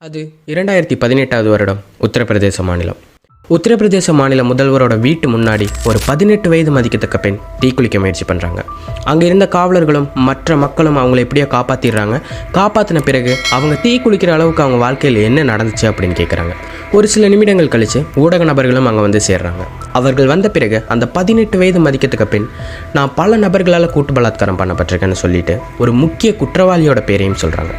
அது 2018வது வருடம் உத்தரப்பிரதேச மாநிலம். உத்தரப்பிரதேச மாநில முதல்வரோட வீட்டு முன்னாடி ஒரு 18 வயது மதிக்கத்தக்க பெண் தீக்குளிக்க முயற்சி பண்ணுறாங்க. அங்கே இருந்த காவலர்களும் மற்ற மக்களும் அவங்கள எப்படியோ காப்பாற்றிடுறாங்க. காப்பாற்றின பிறகு அவங்க தீக்குளிக்கிற அளவுக்கு அவங்க வாழ்க்கையில் என்ன நடந்துச்சு அப்படின்னு கேட்குறாங்க. ஒரு சில நிமிடங்கள் கழித்து ஊடக நபர்களும் அங்கே வந்து சேர்றாங்க. அவர்கள் வந்த பிறகு அந்த 18 வயது மதிக்கத்தக்க பெண், நான் பல நபர்களால் கூட்டு பலாத்காரம் பண்ணப்பட்டிருக்கேன்னு சொல்லிட்டு ஒரு முக்கிய குற்றவாளியோட பேரையும் சொல்கிறாங்க.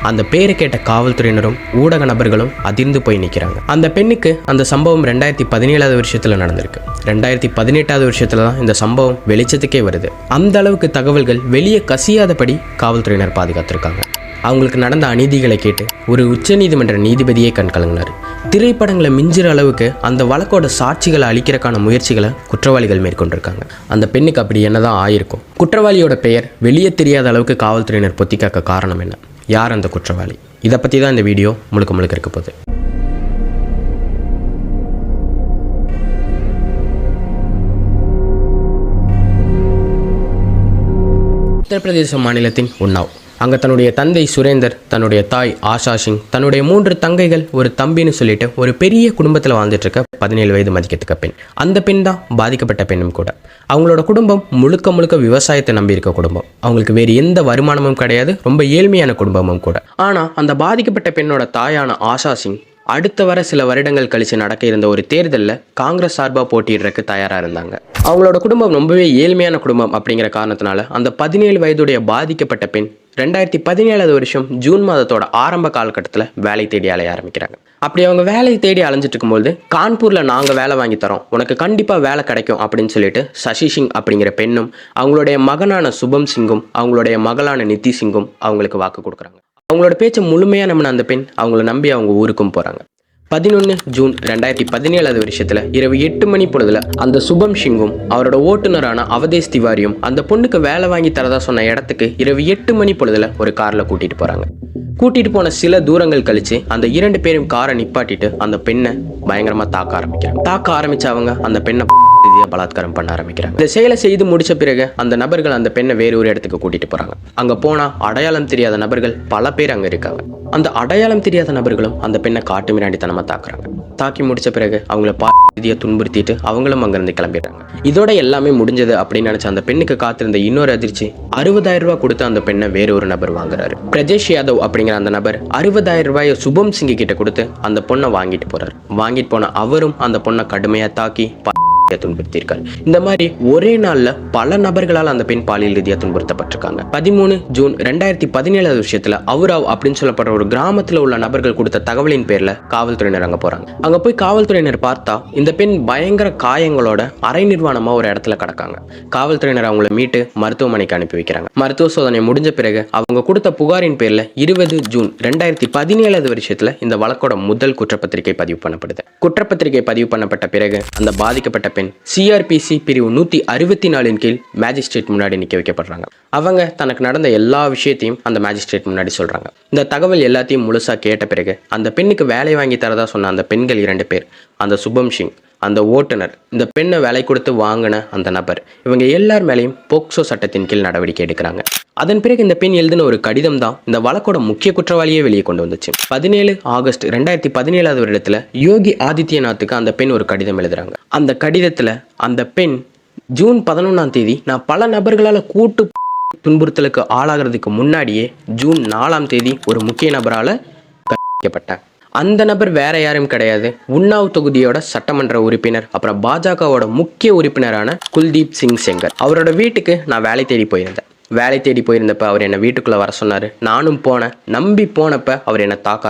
அந்த பேரை கேட்ட காவல்துறையினரும் ஊடக நபர்களும் அதிர்ந்து போய் நிற்கிறாங்க. அந்த பெண்ணுக்கு அந்த சம்பவம் 2017வது வருஷத்தில் நடந்திருக்கு. 2018வது வருஷத்தில் தான் இந்த சம்பவம் வெளிச்சத்துக்கே வருது. அந்த அளவுக்கு தகவல்கள் வெளியே கசியாதபடி காவல்துறையினர் பாதுகாத்திருக்காங்க. அவங்களுக்கு நடந்த அநீதிகளை கேட்டு ஒரு உச்சநீதிமன்ற நீதிபதியே கண்கலங்கினார். திரைப்படங்களை மிஞ்சுற அளவுக்கு அந்த வழக்கோட சாட்சிகளை அழிக்கிறக்கான முயற்சிகளை குற்றவாளிகள் மேற்கொண்டிருக்காங்க. அந்த பெண்ணுக்கு அப்படி என்னதான் ஆயிருக்கும்? குற்றவாளியோட பெயர் வெளியே தெரியாத அளவுக்கு காவல்துறையினர் பொத்திக்காக்க காரணம் என்ன? யார் அந்த குற்றவாளி? இதை பற்றி தான் இந்த வீடியோ முழுக்க இருக்க போகுது. உத்தரப்பிரதேச மாநிலத்தின் உன்னாவ். அங்கே தன்னுடைய தந்தை சுரேந்தர், தன்னுடைய தாய் ஆஷா சிங், தன்னுடைய 3 தங்கைகள், ஒரு தம்பின்னு சொல்லிட்டு ஒரு பெரிய குடும்பத்தில் வாழ்ந்துட்டு இருக்க 17 வயது மதிக்கத்தக்க பெண். அந்த பெண் தான் பாதிக்கப்பட்ட பெண்ணும் கூட. அவங்களோட குடும்பம் முழுக்க விவசாயத்தை நம்பி இருக்க குடும்பம். அவங்களுக்கு வேறு எந்த வருமானமும் கிடையாது. ரொம்ப ஏழ்மையான குடும்பமும் கூட. ஆனால் அந்த பாதிக்கப்பட்ட பெண்ணோட தாயான ஆஷா சிங் அடுத்த வர சில வருடங்கள் கழித்து நடக்க இருந்த ஒரு தேர்தலில் காங்கிரஸ் சார்பாக போட்டியிடறதுக்கு தயாராக இருந்தாங்க. அவங்களோட குடும்பம் ரொம்பவே ஏழ்மையான குடும்பம் அப்படிங்கிற காரணத்தினால அந்த 17 வயதுடைய பாதிக்கப்பட்ட பெண் 2017வது வருஷம் ஜூன் மாதத்தோட ஆரம்ப காலகட்டத்தில் வேலை தேடி அலைய ஆரம்பிக்கிறாங்க. அப்படி அவங்க வேலை தேடி அலைஞ்சிட்டு இருக்கும்போது, கான்பூரில் நாங்கள் வேலை வாங்கி தரோம், உனக்கு கண்டிப்பாக வேலை கிடைக்கும் அப்படின்னு சொல்லிட்டு சசி சிங் அப்படிங்கிற பெண்ணும் அவங்களுடைய மகனான சுபம் சிங்கும் அவங்களுடைய மகளான நித்தி சிங்கும் அவங்களுக்கு வாக்கு கொடுக்குறாங்க. அவங்களோட பேச்சை முழுமையாக நம்பின அந்த பெண் அவங்கள நம்பி அவங்க ஊருக்கும் போகிறாங்க. 11 ஜூன் 2017வது வருஷத்தில் இரவு 8 மணி பொழுதுல அந்த சுபம் சிங்கும் அவரோட ஓட்டுநரான அவதேஷ் திவாரியும் அந்த பொண்ணுக்கு வேலை வாங்கி தரதா சொன்ன இடத்துக்கு இரவு 8 மணி பொழுதுல ஒரு காரில் கூட்டிகிட்டு போகிறாங்க. கூட்டிகிட்டு போன சில தூரங்கள் கழித்து அந்த 2 பேரும் காரை நிப்பாட்டிட்டு அந்த பெண்ணை பயங்கரமாக தாக்க ஆரம்பிச்சு அவங்க அந்த பெண்ணை பலாத்காரம் பண்ண ஆரம்பிக்கிறாங்க. இந்த செயலை செய்து முடிச்ச பிறகு அந்த நபர்கள் அந்த பெண்ணை வேறு ஒரு இடத்துக்கு கூட்டிட்டு போறாங்க. அங்க போனா அடையாளம் தெரியாத நபர்கள் பல பேர் அங்க இருக்காங்க. அந்த அடையாளம் தெரியாத நபர்களும் அந்த பெண்ணை காட்டு மிராண்டித்தனமா தாக்குறாங்க. தாக்கி முடிச்ச பிறகு அவங்கள பாதியை துன்புறுத்திட்டு அவங்களும் அங்கிருந்து கிளம்பிடுறாங்க. இதோட எல்லாமே முடிஞ்சது அப்படின்னு நினைச்ச அந்த பெண்ணுக்கு காத்திருந்த இன்னொரு அதிர்ச்சி, 60,000 ரூபாய் கொடுத்து அந்த பெண்ணை வேற ஒரு நபர் வாங்குறாரு. பிரஜேஷ் யாதவ் அப்படிங்கிற அந்த நபர் 60,000 ரூபாயை சுபம் சிங் கிட்ட கொடுத்து அந்த பொண்ணை வாங்கிட்டு போறாரு. வாங்கிட்டு போன அவரும் அந்த பொண்ணை கடுமையா தாக்கி துன்புறுத்தியிருக்காரு. இந்த மாதிரி ஒரே நாள்ல பல நபர்களால் அந்த பெண் பாலியல் ரீதியாக துன்புறுத்தப்பட்டிருக்காங்க. 13 ஜூன் 2017வது வருஷத்துல அவுராவ் அப்படின்னு சொல்லப்படுற ஒரு கிராமத்துல உள்ள நபர்கள் கொடுத்த தகவலின் பேர்ல காவல்துறையினர் அங்க போறாங்க. அங்க போய் காவல்துறையினர் பார்த்தா இந்த பெண் பயங்கர காயங்களோட அரை நிர்வாணமா ஒரு இடத்துல கிடக்காங்க. காவல்துறையினர் அவங்கள மீட்டு மருத்துவமனைக்கு அனுப்பி வைக்கிறாங்க. மருத்துவ சோதனை முடிஞ்ச பிறகு அவங்க கொடுத்த புகாரின் பேர்ல 20 ஜூன் 2017வது வருஷத்துல இந்த வழக்கோட முதல் குற்றப்பத்திரிகை பதிவு பண்ணப்படுது. குற்றப்பத்திரிகை பதிவு பண்ணப்பட்ட பிறகு அந்த பாதிக்கப்பட்ட பெண் சிஆர்பிசி பிரிவு 164 கீழ் மேஜிஸ்ட்ரேட் முன்னாடி நிக்க வைக்கப்படுறாங்க. அவங்க தனக்கு நடந்த எல்லா விஷயத்தையும் அந்த மேஜிஸ்ட்ரேட் முன்னாடி சொல்றாங்க. இந்த தகவல் எல்லாத்தையும் முழுசா கேட்ட பிறகு அந்த பெண்ணுக்கு வேலை வாங்கி தரதா சொன்ன அந்த பெண்கள் 2 பேர், அந்த சுபம் சிங், அந்த ஓட்டுநர், இந்த பெண்ணை வேலை கொடுத்து வாங்கின அந்த நபர், இவங்க எல்லார் மேலேயும் போக்சோ சட்டத்தின் கீழ் நடவடிக்கை எடுக்கிறாங்க. அதன் பிறகு இந்த பெண் எழுதின ஒரு கடிதம் தான் இந்த வழக்கோட முக்கிய குற்றவாளியே வெளியே கொண்டு வந்துச்சு. 17 ஆகஸ்ட் 2017வது வருடத்துல யோகி ஆதித்யநாத்துக்கு அந்த பெண் ஒரு கடிதம் எழுதுறாங்க. அந்த கடிதத்துல அந்த பெண், ஜூன் 11ஆம் தேதி நான் பல நபர்களால் கூட்டு துன்புறுத்தலுக்கு ஆளாகிறதுக்கு முன்னாடியே ஜூன் 4ஆம் தேதி ஒரு முக்கிய நபரால் கண்டிக்கப்பட்டேன். அந்த நபர் வேற யாரும் கிடையாது, உன்னாவ் தொகுதியோட சட்டமன்ற உறுப்பினர், அப்புறம் பாஜகவோட முக்கிய உறுப்பினரான குல்தீப் சிங் செங்கர். அவரோட வீட்டுக்கு நான் வேலை தேடி போயிருந்தப்ப அவர் என்னை வீட்டுக்குள்ளே வர சொன்னார். நானும் போனேன். நம்பி போனப்ப அவர் என்னை தாக்க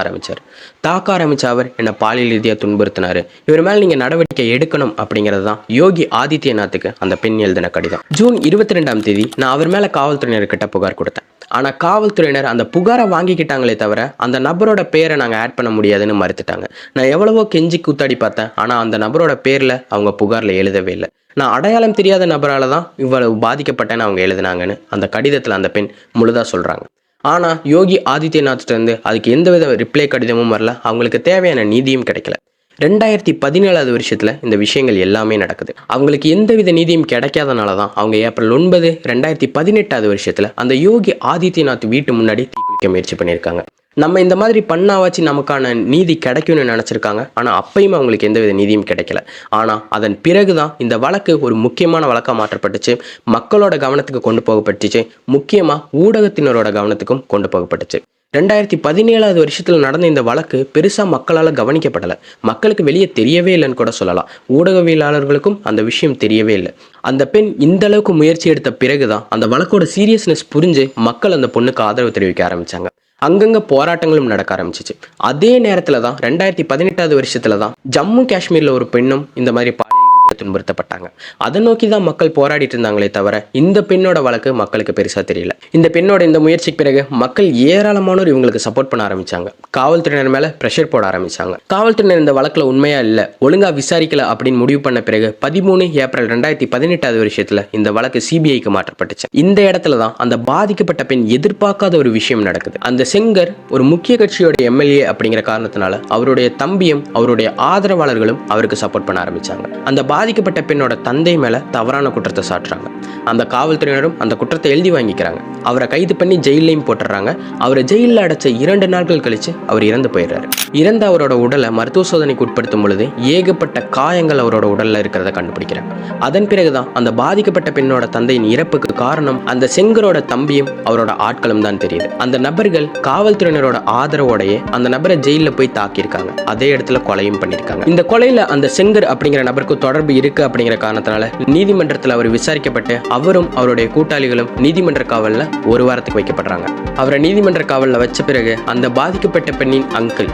ஆரம்பிச்ச அவர் என்னை பாலியல் ரீதியாக துன்புறுத்தினார். இவர் மேலே நீங்கள் நடவடிக்கை எடுக்கணும் அப்படிங்கிறது தான் யோகி ஆதித்யநாத்துக்கு அந்த பெண் எழுதின கடிதம். ஜூன் 22ஆம் தேதி நான் அவர் மேலே காவல்துறையினர்கிட்ட புகார் கொடுத்தேன். ஆனால் காவல்துறையினர் அந்த புகாரை வாங்கிக்கிட்டாங்களே தவிர அந்த நபரோட பேரை நாங்கள் ஆட் பண்ண முடியாதுன்னு மறுத்துட்டாங்க. நான் எவ்வளவோ கெஞ்சி கூத்தாடி பார்த்தேன். ஆனால் அந்த நபரோட பேரில் அவங்க புகாரில் எழுதவே இல்லை. நான் அடையாளம் தெரியாத நபரால் தான் இவ்வளவு பாதிக்கப்பட்டேன்னு அவங்க எழுதினாங்கன்னு அந்த கடிதத்தில் அந்த பெண் முழுதாக சொல்கிறாங்க. ஆனால் யோகி ஆதித்யநாத்லேருந்து அதுக்கு எந்தவித ரிப்ளை கடிதமும் வரல. அவங்களுக்கு தேவையான நீதியும் கிடைக்கல. 2017வது வருஷத்துல இந்த விஷயங்கள் எல்லாமே நடக்குது. அவங்களுக்கு எந்தவித நீதியும் கிடைக்காதனால தான் அவங்க ஏப்ரல் 9, 2018வது வருஷத்துல அந்த யோகி ஆதித்யநாத் வீட்டு முன்னாடி தீக்குளிக்க முயற்சி பண்ணியிருக்காங்க. நம்ம இந்த மாதிரி பண்ணாவாச்சு நமக்கான நீதி கிடைக்கும்னு நினச்சிருக்காங்க. ஆனால் அப்பயும் அவங்களுக்கு எந்தவித நீதியும் கிடைக்கல. ஆனால் அதன் பிறகுதான் இந்த வழக்கு ஒரு முக்கியமான வழக்காக மாற்றப்பட்டுச்சு, மக்களோட கவனத்துக்கு கொண்டு போகப்பட்டுச்சு, முக்கியமாக ஊடகத்தினரோட கவனத்துக்கும் கொண்டு போகப்பட்டுச்சு. 2017 வருஷத்தில் நடந்த இந்த வழக்கு பெருசாக மக்களால் கவனிக்கப்படலை. மக்களுக்கு வெளியே தெரியவே இல்லைன்னு கூட சொல்லலாம். ஊடகவியலாளர்களுக்கும் அந்த விஷயம் தெரியவே இல்லை. அந்த பெண் இந்த அளவுக்கு முயற்சி எடுத்த பிறகுதான் அந்த வழக்கோட சீரியஸ்னஸ் புரிஞ்சு மக்கள் அந்த பொண்ணுக்கு ஆதரவு தெரிவிக்க ஆரம்பிச்சாங்க. அங்கங்க போராட்டங்களும் நடக்க ஆரம்பிச்சிச்சு. அதே நேரத்தில் தான் 2018 வருஷத்துல தான் ஜம்மு காஷ்மீரில் ஒரு பெண்ணும் இந்த மாதிரி துன்புறுத்தப்பட்டாங்க. அதை நோக்கி தான் மக்கள் போராடிட்டு இருந்தாங்களே தவிர இந்த பெண்ணோட வழக்கு மக்களுக்கு பெருசா தெரியல. இந்த பெண்ணோட இந்த முயற்சிக்கு பிறகு மக்கள் ஏராளமானோர் இவங்களுக்கு சப்போர்ட் பண்ண ஆரம்பிச்சாங்க. காவல்துறையினர் மேல பிரஷர் போட ஆரம்பிச்சாங்க. காவல்துறையினர் இந்த வழக்குல உண்மையா இல்ல, ஒழுங்கா விசாரிக்கல அப்படின்னு முடிவு பண்ண பிறகு 13 ஏப்ரல் 2018 வருஷத்துல இந்த வழக்கு சிபிஐக்கு மாற்றப்பட்டுச்சு. இந்த இடத்துல தான் அந்த பாதிக்கப்பட்ட பெண் எதிர்பார்க்காத ஒரு விஷயம் நடக்குது. அந்த செங்கர் ஒரு முக்கிய கட்சியோட எம்எல்ஏ அப்படிங்கிற காரணத்தினால அவருடைய தம்பியும் அவருடைய ஆதரவாளர்களும் அவருக்கு சப்போர்ட் பண்ண ஆரம்பிச்சாங்க. அந்த பாதிக்கப்பட்ட பெண்ணோட தந்தை மேல தவறான குற்றத்தை சாட்டுறாங்க. அந்த காவல்துறையினரும் அந்த குற்றத்தை எழுதி வாங்கிக்கிறாங்க. அவரை கைது பண்ணி ஜெயிலையும் போட்டுறாங்க. அவரை ஜெயிலில் அடைச்ச 2 நாட்கள் கழிச்சு அவர் இறந்து போயிடுறாரு. இறந்த அவரோட உடலை மருத்துவ சோதனைக்கு உட்படுத்தும் பொழுது ஏகப்பட்ட காயங்கள் அவரோட உடல்ல இருக்கிறத கண்டுபிடிக்கிறாங்க. அதன் பிறகுதான் அந்த பாதிக்கப்பட்ட பெண்ணோட தந்தையின் இறப்புக்கு காரணம் அந்த செங்கரோட தம்பியும் அவரோட ஆட்களும் தான் தெரியுது. அந்த நபர்கள் காவல்துறையினரோட ஆதரவோடையே அந்த நபரை ஜெயிலில் போய் தாக்கியிருக்காங்க. அதே இடத்துல கொலையும் பண்ணியிருக்காங்க. இந்த கொலையில அந்த செங்கர் அப்படிங்கிற நபருக்கு தொடர்பு இருக்கு அப்படிங்கிற காரணத்தினால நீதிமன்றத்தில் அவர் விசாரிக்கப்பட்டு அவரும் அவருடைய கூட்டாளிகளும் நீதிமன்ற காவல்ல 1 வாரத்துக்கு வைக்கப்படுறாங்க. அவரை நீதிமன்ற காவல்ல வச்ச பிறகு அந்த பாதிக்கப்பட்ட பெண்ணின் அங்கிள்,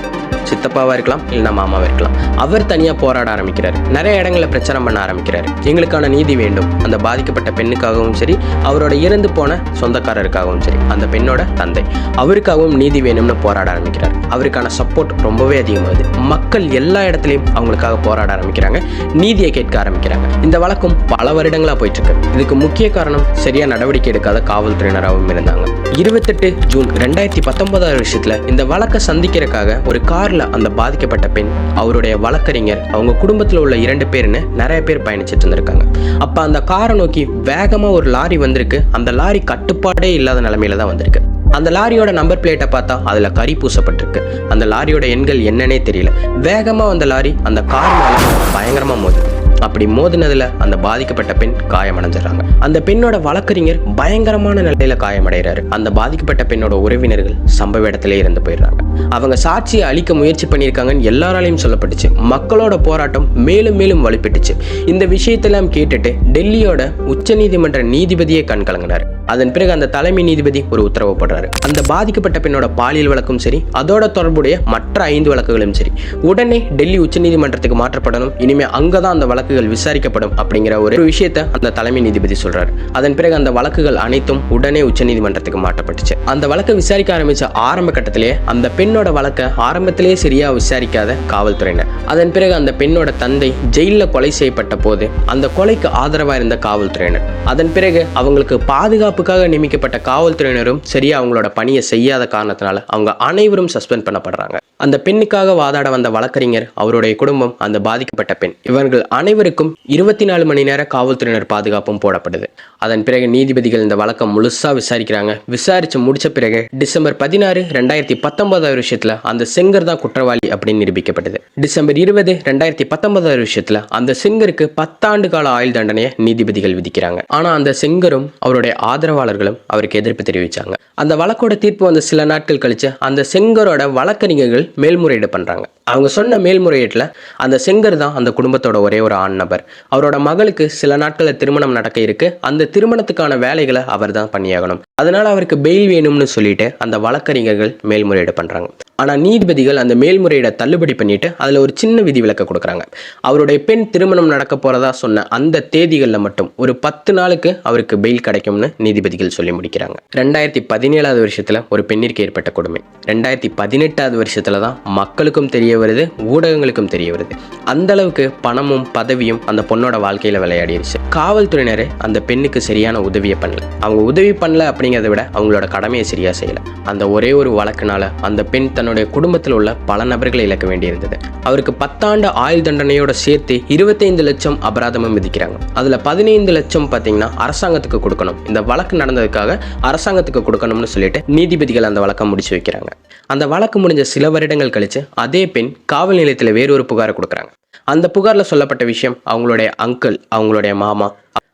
சித்தப்பாவா இருக்கலாம் இல்லைன்னா மாமாவா இருக்கலாம், அவர் தனியா போராட ஆரம்பிக்கிறார். நிறைய இடங்கள்ல பிரச்சனை பண்ண ஆரம்பிக்கிறார். எங்களுக்கான நீதி வேண்டும், அந்த பாதிக்கப்பட்ட பெண்ணுக்காகவும் சரி, அவரோட இறந்து போன சொந்தக்காரருக்காகவும் சரி, அந்த பெண்ணோட தந்தை அவருக்காகவும் நீதி வேணும்னு போராட ஆரம்பிக்கிறார். அவருக்கான சப்போர்ட் ரொம்பவே அதிகமாகுது. மக்கள் எல்லா இடத்துலையும் அவங்களுக்காக போராட ஆரம்பிக்கிறாங்க, நீதியை கேட்க ஆரம்பிக்கிறாங்க. இந்த வழக்கம் பல வருடங்களா போயிட்டு இருக்கு. இதுக்கு முக்கிய காரணம் சரியா நடவடிக்கை எடுக்காத காவல்துறையினராகவும் இருந்தாங்க. 28 ஜூன் 2019 வருஷத்துல இந்த வழக்கை சந்திக்கிறதுக்காக ஒரு கார்ல அந்த பாதிக்கப்பட்ட பெண், அவருடைய வழக்கறிஞர், அவங்க குடும்பத்தில் உள்ள 2 பேர்னு நிறைய பேர் பயணிச்சுட்டு இருந்திருக்காங்க. அப்ப அந்த காரை நோக்கி வேகமா ஒரு லாரி வந்திருக்கு. அந்த லாரி கட்டுப்பாடே இல்லாத நிலைமையில தான் வந்திருக்கு. அந்த லாரியோட நம்பர் பிளேட்டை பார்த்தா அதுல கரி பூசப்பட்டிருக்கு. அந்த லாரியோட எண்கள் என்னன்னே தெரியல. வேகமா அந்த லாரி அந்த கார் மேல பயங்கரமா மோதுது. அப்படி மோதினதுல அந்த பாதிக்கப்பட்ட பெண் காயமடைஞ்சிடறாங்க. அந்த பெண்ணோட வழக்கறிஞர் பயங்கரமான நிலையில காயமடைகிறாரு. அந்த பாதிக்கப்பட்ட பெண்ணோட உறவினர்கள் சம்பவ இடத்திலே இறந்து போயிடுறாங்க. அவங்க சாட்சியை அழிக்க முயற்சி பண்ணியிருக்காங்கன்னு எல்லாராலையும் சொல்லப்பட்டுச்சு. மக்களோட போராட்டம் மேலும் மேலும் வலுப்பட்டுச்சு. இந்த விஷயத்தெல்லாம் கேட்டுட்டு டெல்லியோட உச்சநீதிமன்ற நீதிபதியே கண்கலங்கினார். அதன் பிறகு அந்த தலைமை நீதிபதி ஒரு உத்தரவு போடுறாரு. அந்த பாதிக்கப்பட்ட பெண்ணோட பாலியல் வழக்கும் சரி, அதோட தொடர்புடைய மற்ற 5 வழக்குகளும் சரி, உடனே டெல்லி உச்சநீதிமன்றத்துக்கு மாற்றப்படணும். இனிமே அங்கதான் அந்த வழக்குகள் விசாரிக்கப்படும் அப்படிங்கிற ஒரு விஷயத்தை அந்த தலைமை நீதிபதி சொல்றாரு. அதன் பிறகு அந்த வழக்குகள் அனைத்தும் உடனே உச்சநீதிமன்றத்துக்கு மாற்றப்பட்டுச்சு. அந்த வழக்கை விசாரிக்க ஆரம்பிச்ச ஆரம்ப கட்டத்திலேயே அந்த பெண்ணோட வழக்கை ஆரம்பத்திலேயே சரியா விசாரிக்காத காவல்துறையினர், அதன் பிறகு அந்த பெண்ணோட தந்தை ஜெயில கொலை செய்யப்பட்ட போது அந்த கொலைக்கு ஆதரவா இருந்த காவல்துறையினர், அதன் பிறகு அவங்களுக்கு பாதுகாப்புக்காக நியமிக்கப்பட்ட காவல்துறையினரும் சரியா அவங்களோட பணியை செய்யாத காரணத்தினால அவங்க அனைவரும் சஸ்பெண்ட் பண்ணப்படுறாங்க. அந்த பெண்ணுக்காக வாதாட வந்த வழக்கறிஞர், அவருடைய குடும்பம், அந்த பாதிக்கப்பட்ட பெண், இவர்கள் அனைவருக்கும் 24 மணி நேர காவல்துறையினர் பாதுகாப்பும் போடப்படுது. அதன் பிறகு நீதிபதிகள் இந்த வழக்கம் முழுசா விசாரிக்கிறாங்க. விசாரிச்சு முடிச்ச பிறகு டிசம்பர் 16, 2019 வருஷத்துல அந்த செங்கர் தான் குற்றவாளி அப்படின்னு நிரூபிக்கப்பட்டது. டிசம்பர் 20, 2019 வருஷத்துல அந்த செங்கருக்கு 10 ஆண்டு கால ஆயுள் தண்டனையை நீதிபதிகள் விதிக்கிறாங்க. ஆனா அந்த செங்கரும் அவருடைய ஆதரவாளர்களும் அவருக்கு எதிர்ப்பு தெரிவிச்சாங்க. அந்த வழக்கோட தீர்ப்பு வந்த சில நாட்கள் கழிச்சு அந்த செங்கரோட வழக்கறிஞர்கள் மேல்முறையீடு பண்றாங்க. அவங்க சொன்ன மேல்முறையீட்டுல அந்த செங்கர் தான் அந்த குடும்பத்தோட ஒரே ஒரு ஆண் நபர். அவரோட மகளுக்கு சில நாட்களில் திருமணம் நடக்க இருக்கு. அந்த திருமணத்துக்கான வேலைகளை அவர் தான் பண்ணியாகணும். அதனால அவருக்கு பெயில் வேணும்னு சொல்லிட்டு அந்த வழக்கறிஞர்கள் மேல்முறையீடு பண்றாங்க. ஆனா நீதிபதிகள் அந்த மேல்முறையீடை தள்ளுபடி பண்ணிட்டு அதுல ஒரு சின்ன விதி விலக்க கொடுக்குறாங்க. அவருடைய பெண் திருமணம் நடக்க போறதா சொன்ன அந்த தேதிகள்ல மட்டும் ஒரு 10 நாளுக்கு அவருக்கு பெயில் கிடைக்கும்னு நீதிபதிகள் சொல்லி முடிக்கிறாங்க. 2017 வருஷத்துல ஒரு பெண்ணிற்கு ஏற்பட்ட கொடுமை 2018 வருஷத்துல தான் மக்களுக்கும் தெரிய வருது, ஊடகங்களுக்கும் தெரிய வருது. அந்த அளவுக்கு பணமும் பதவி உதவியும் அந்த பொண்ணோட வாழ்க்கையில் விளையாடிடுச்சு. காவல்துறையினரே அந்த பெண்ணுக்கு சரியான உதவியை பண்ணல. அவங்க உதவி பண்ணல அப்படிங்கிறத விட அவங்களோட கடமையை சரியாக செய்யலை. அந்த ஒரே ஒரு வழக்குனால அந்த பெண் தன்னுடைய குடும்பத்தில் உள்ள பல நபர்களை இழக்க வேண்டியிருந்தது. அவருக்கு 10 ஆண்டு ஆயுள் தண்டனையோட சேர்த்து 25 லட்சம் அபராதமும் விதிக்கிறாங்க. அதில் 15 லட்சம் பார்த்தீங்கன்னா அரசாங்கத்துக்கு கொடுக்கணும். இந்த வழக்கு நடந்ததுக்காக அரசாங்கத்துக்கு கொடுக்கணும்னு சொல்லிட்டு நீதிபதிகள் அந்த வழக்கை முடிச்சு வைக்கிறாங்க. அந்த வழக்கு முடிஞ்ச சில வருடங்கள் கழிச்சு அதே பெண் காவல் நிலையத்தில் வேறொரு புகாரை கொடுக்குறாங்க. அந்த புகாரில் சொல்லப்பட்ட விஷயம், அவங்களுடைய அங்கிள், அவங்களுடைய மாமா,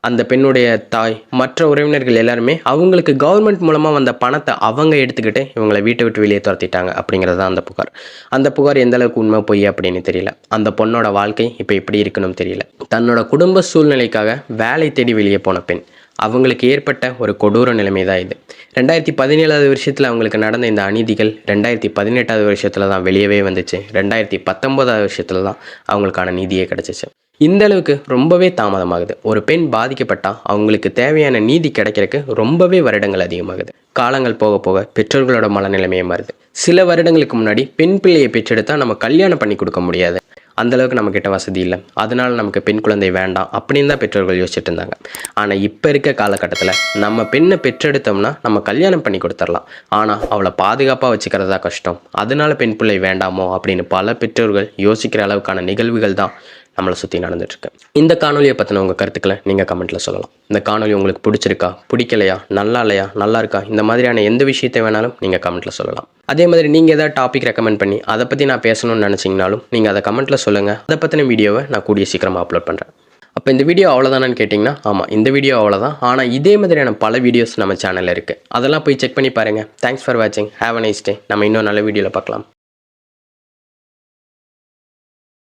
அந்த பெண்ணுடைய தாய், மற்ற உறவினர்கள் எல்லாருமே அவங்களுக்கு கவர்மெண்ட் மூலமாக வந்த பணத்தை அவங்க எடுத்துக்கிட்டு இவங்களை வீட்டை விட்டு வெளியே துரத்திட்டாங்க அப்படிங்கிறது தான் அந்த புகார். அந்த புகார் எந்த அளவுக்கு உண்மை பொய் அப்படின்னு தெரியல. அந்த பொண்ணோட வாழ்க்கை இப்போ எப்படி இருக்குன்னு தெரியல. தன்னோட குடும்ப சூழ்நிலைக்காக வேலை தேடி வெளியே போன பெண், அவங்களுக்கு ஏற்பட்ட ஒரு கொடூர நிலைமை தான் இது. 2017 வருஷத்தில் அவங்களுக்கு நடந்த இந்த அநீதிகள் 2018 வருஷத்தில் தான் வெளியவே வந்துச்சு. 2019 வருஷத்தில் தான் அவங்களுக்கான நீதியே கிடச்சிச்சு. இந்த அளவுக்கு ரொம்பவே தாமதமாகுது. ஒரு பெண் பாதிக்கப்பட்டால் அவங்களுக்கு தேவையான நீதி கிடைக்கிறதுக்கு ரொம்பவே வருடங்கள் அதிகமாகுது. காலங்கள் போக போக பெற்றோர்களோட மனநிலைமையே மாறுது. சில வருடங்களுக்கு முன்னாடி பெண் பிள்ளையை பெற்றெடுத்தால் நம்ம கல்யாணம் பண்ணி கொடுக்க முடியாது, அந்தளவுக்கு நம்மக்கிட்ட வசதி இல்லை, அதனால் நமக்கு பெண் குழந்தை வேண்டாம் அப்படின்னு தான் பெற்றோர்கள் யோசிச்சுட்டு இருந்தாங்க. ஆனால் இப்போ இருக்க காலகட்டத்தில் நம்ம பெண்ணை பெற்றெடுத்தோம்னா நம்ம கல்யாணம் பண்ணி கொடுத்துடலாம், ஆனால் அவளை பாதுகாப்பாக வச்சுக்கிறதா கஷ்டம், அதனால பெண் பிள்ளை வேண்டாமோ அப்படின்னு பல பெற்றோர்கள் யோசிக்கிற அளவுக்கான நிகழ்வுகள் தான் நம்மளை சுற்றி நடந்துட்டுருக்கு. இந்த காணொலியை பற்றின உங்கள் கருத்துக்களை நீங்கள் கமெண்ட்டில் சொல்லலாம். இந்த காணொலி உங்களுக்கு பிடிச்சிருக்கா, பிடிக்கலையா, நல்லா இல்லையா, நல்லா இருக்கா, இந்த மாதிரியான எந்த விஷயத்தை வேணாலும் நீங்கள் கமெண்ட்டில் சொல்லலாம். அதே மாதிரி நீங்கள் ஏதாவது டாபிக் ரெக்கமெண்ட் பண்ணி அதை பற்றி நான் பேசணும்னு நினச்சிங்கனாலும் நீங்கள் அதை கமெண்ட்டில் சொல்லுங்கள். அதை பற்றின வீடியோவை நான் கூடிய சீக்கிரமாக அப்லோட் பண்ணுறேன். அப்போ இந்த வீடியோ அவ்வளோதானு கேட்டிங்கன்னா, ஆமாம், இந்த வீடியோ அவ்வளோதான். ஆனால் இதே மாதிரியான பல வீடியோஸ் நம்ம சேனலில் இருக்குது. அதெல்லாம் போய் செக் பண்ணி பாருங்கள். தேங்க்ஸ் ஃபார் வாட்சிங். Have a nice day. நம்ம இன்னும் நல்ல வீடியோவில் பார்க்கலாம்.